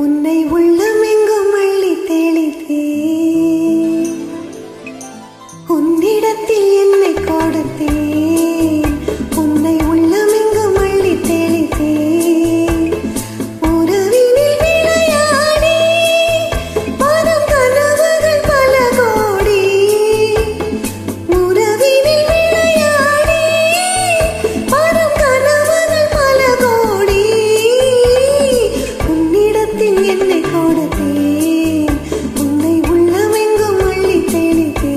உன்னை உள்ளமெங்கும் அள்ளி தெளித்தேன், உன்னிடத்தில் என்னை கொடுத்தேன். உன்னை உள்ளமெங்கும் அள்ளி தெளித்தேன், உறவினில் விளையாடி வரும் கனவுகள் பல கோடி. உறவினில் விளையாடி வரும் கனவுகள் பல கோடி. உன்னிடத்தில் என்னை கொடுத்தேன், உன்னை உள்ளமெங்கும் அள்ளி தெளித்தேன்.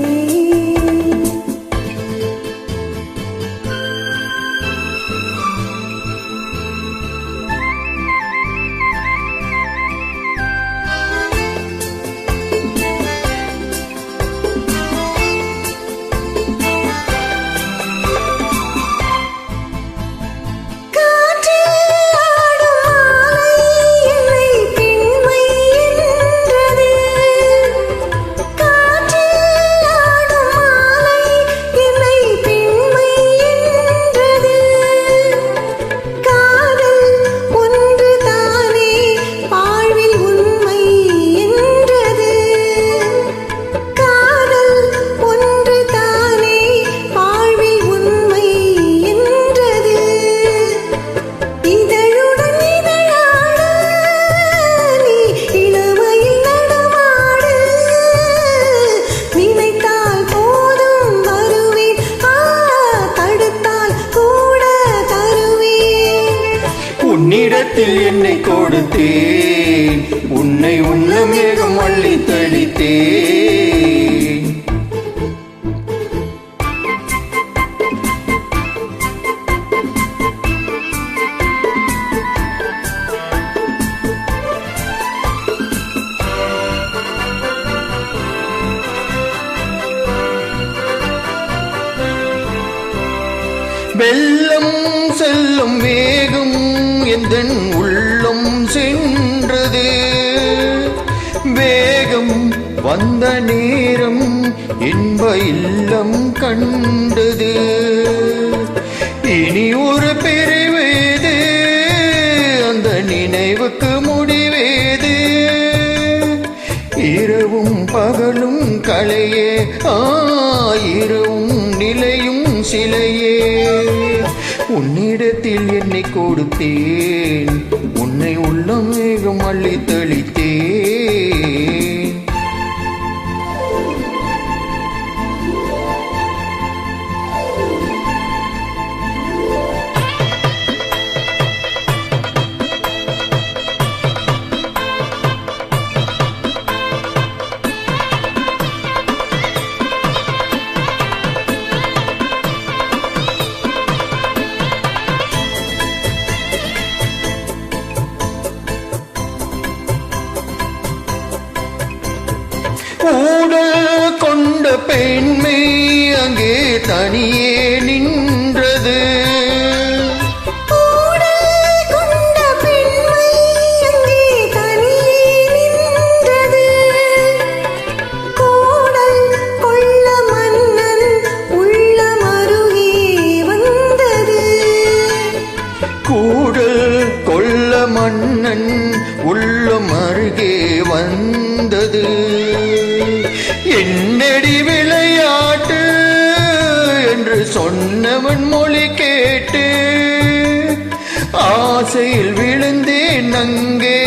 உன்னிடத்தில் என்னை கொடுத்தேன், உன்னை உள்ளமேகம் அள்ளி தெளித்தேன். வெள்ளம் செல்லும் வேகம் எந்தன் உள்ளம் சென்றது. வேகம் வந்த நேரம் இன்ப இல்லம் கண்டது. இனி ஒரு பிரிவேது, அந்த நினைவுக்கு முடிவேது. இரவும் பகலும் கலையே, இரவும் நிலையும் சிலையே. உன்னிடத்தில் என்னை கொடுத்தேன், உன்னை உள்ளமேகம் அள்ளி தெளித்தேன். ஊடல் கொண்ட பெண்மை அங்கே தனியே நின்றது. கூடல் கொள்ள மன்னன் உள்ளம் அருகே வந்தது. என்னடி விளையாட்டு என்று சொன்னவன் மொழி கேட்டு ஆசையில் விழுந்தேன் அங்கே.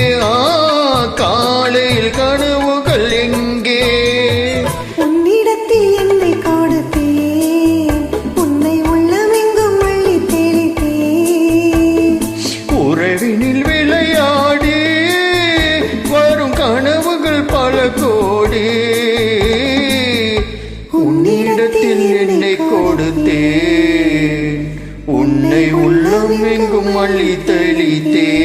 காலையில் கனவுகள் எங்கே? உன்னிடத்தில் என்னை கொடுத்தேன், உன்னை உள்ளமெங்கும் அள்ளி தெளித்தேன். உறவினில் விளையாடி வரும் கனவுகள் பல கோடி. உன்னிடத்தில் என்னை கொடுத்தேன், உன்னை உள்ளமெங்கும் அள்ளி தெளித்தேன்.